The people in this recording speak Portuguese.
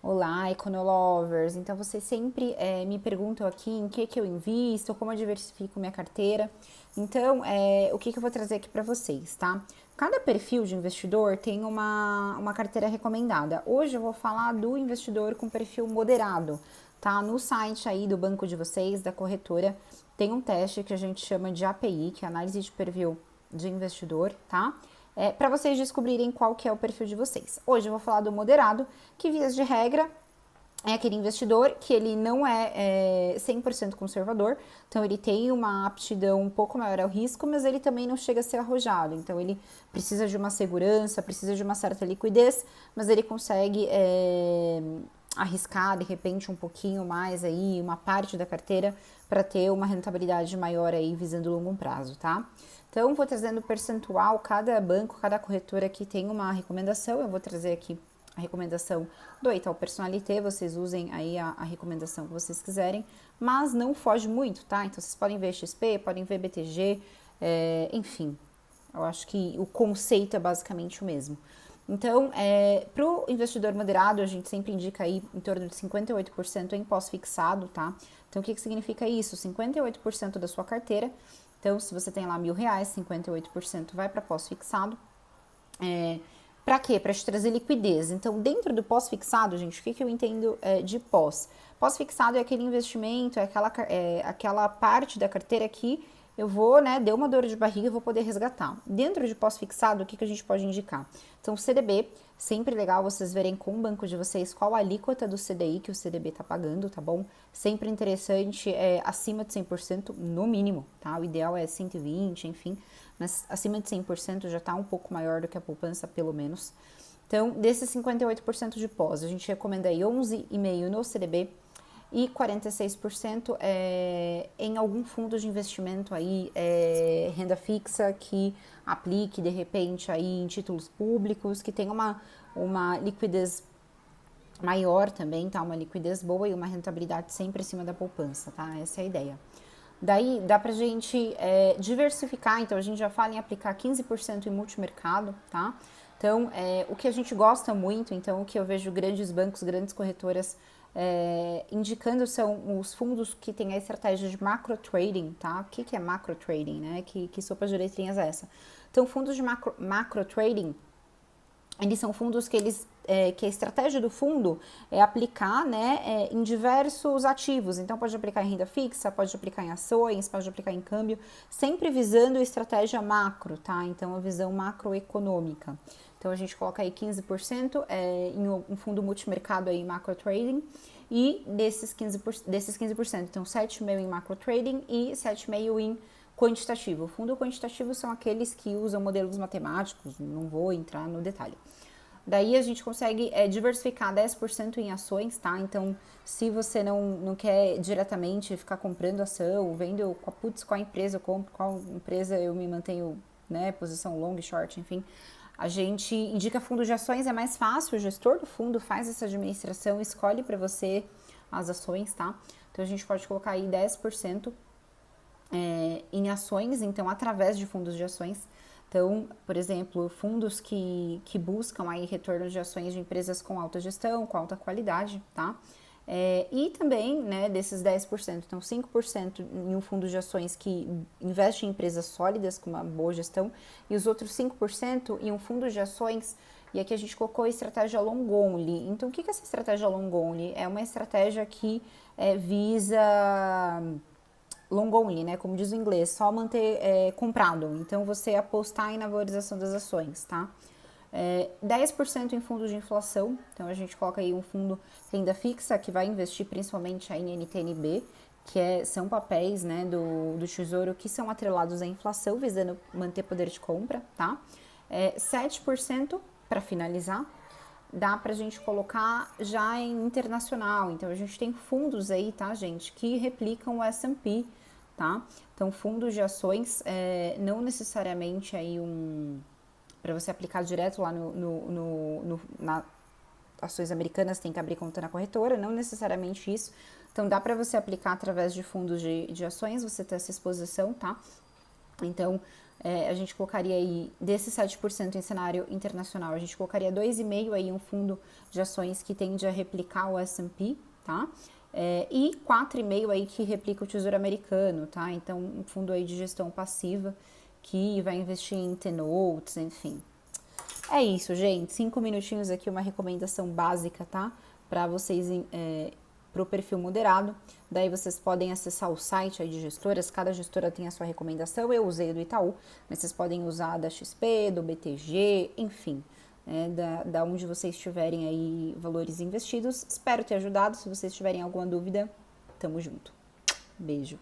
Olá, Econolovers! Então, vocês sempre me perguntam aqui em que eu invisto, como eu diversifico minha carteira. Então, o que eu vou trazer aqui para vocês, tá? Cada perfil de investidor tem uma carteira recomendada. Hoje eu vou falar do investidor com perfil moderado, tá? No site aí do banco de vocês, da corretora, tem um teste que a gente chama de API, que é Análise de Perfil de Investidor, tá? Para vocês descobrirem qual que é o perfil de vocês. Hoje eu vou falar do moderado, que vias de regra é aquele investidor que ele não é 100% conservador, então ele tem uma aptidão um pouco maior ao risco, mas ele também não chega a ser arrojado, então ele precisa de uma segurança, precisa de uma certa liquidez, mas ele consegue arriscar de repente um pouquinho mais aí, uma parte da carteira para ter uma rentabilidade maior aí visando longo prazo, tá? Então, vou trazendo percentual, cada banco, cada corretora aqui tem uma recomendação, eu vou trazer aqui a recomendação do Itaú Personalité, vocês usem aí a recomendação que vocês quiserem, mas não foge muito, tá? Então, vocês podem ver XP, podem ver BTG, enfim, eu acho que o conceito é basicamente o mesmo. Então, para o investidor moderado, a gente sempre indica aí em torno de 58% em pós-fixado, tá? Então, o que significa isso? 58% da sua carteira. Então, se você tem lá R$1.000, 58% vai para pós-fixado. Para quê? Para te trazer liquidez. Então, dentro do pós-fixado, gente, o que eu entendo de pós? Pós-fixado é aquele investimento, aquela parte da carteira que eu vou, deu uma dor de barriga, eu vou poder resgatar. Dentro de pós-fixado, o que a gente pode indicar? Então, CDB, sempre legal vocês verem com o banco de vocês qual a alíquota do CDI que o CDB tá pagando, tá bom? Sempre interessante, acima de 100% no mínimo, tá? O ideal é 120, enfim, mas acima de 100% já tá um pouco maior do que a poupança, pelo menos. Então, desses 58% de pós, a gente recomenda aí 11,5% no CDB, e 46% em algum fundo de investimento aí, renda fixa que aplique de repente aí em títulos públicos, que tenha uma liquidez maior também, tá? Uma liquidez boa e uma rentabilidade sempre acima da poupança, tá? Essa é a ideia. Daí dá pra gente diversificar, então a gente já fala em aplicar 15% em multimercado, tá? Então, o que a gente gosta muito, então o que eu vejo grandes bancos, grandes corretoras indicando são os fundos que têm a estratégia de macro trading, tá? O que é macro trading, né? Que sopa de letrinhas é essa? Então, fundos de macro trading, eles são fundos que que a estratégia do fundo é aplicar, em diversos ativos. Então, pode aplicar em renda fixa, pode aplicar em ações, pode aplicar em câmbio, sempre visando a estratégia macro, tá? Então, a visão macroeconômica. Então, a gente coloca aí 15% em um fundo multimercado aí, macro trading, e desses 15%, então 7,5% em macro trading e 7,5% em quantitativo. O fundo quantitativo são aqueles que usam modelos matemáticos, não vou entrar no detalhe. Daí a gente consegue diversificar 10% em ações, tá? Então, se você não quer diretamente ficar comprando ação, vendo qual empresa eu compro, qual empresa eu me mantenho, posição long, short, enfim, a gente indica fundo de ações, é mais fácil, o gestor do fundo faz essa administração, escolhe para você as ações, tá? Então, a gente pode colocar aí 10% em ações, então, através de fundos de ações. Então, por exemplo, fundos que buscam aí retorno de ações de empresas com alta gestão, com alta qualidade, tá? E também, desses 10%, então 5% em um fundo de ações que investe em empresas sólidas com uma boa gestão e os outros 5% em um fundo de ações, e aqui a gente colocou a estratégia long only. Então, o que é essa estratégia long only? É uma estratégia que visa long only, como diz o inglês, só manter comprado. Então, você apostar na valorização das ações, tá? 10% em fundos de inflação, então a gente coloca aí um fundo renda fixa que vai investir principalmente aí em NTNB, que são papéis do Tesouro que são atrelados à inflação, visando manter poder de compra, tá? 7% para finalizar, dá pra gente colocar já em internacional, então a gente tem fundos aí, tá, gente, que replicam o S&P, tá? Então, fundos de ações, não necessariamente aí para você aplicar direto lá na ações americanas, tem que abrir conta na corretora, não necessariamente isso. Então, dá para você aplicar através de fundos de ações, você ter essa exposição, tá? Então, a gente colocaria aí, desses 7% em cenário internacional, a gente colocaria 2,5% aí um fundo de ações que tende a replicar o S&P, tá? E 4,5% aí que replica o Tesouro Americano, tá? Então, um fundo aí de gestão passiva que vai investir em T-Notes, enfim. É isso, gente. 5 minutinhos aqui, uma recomendação básica, tá? Para vocês, para o perfil moderado. Daí vocês podem acessar o site aí de gestoras. Cada gestora tem a sua recomendação. Eu usei do Itaú, mas vocês podem usar da XP, do BTG, enfim. Da onde vocês tiverem aí valores investidos. Espero ter ajudado. Se vocês tiverem alguma dúvida, tamo junto. Beijo.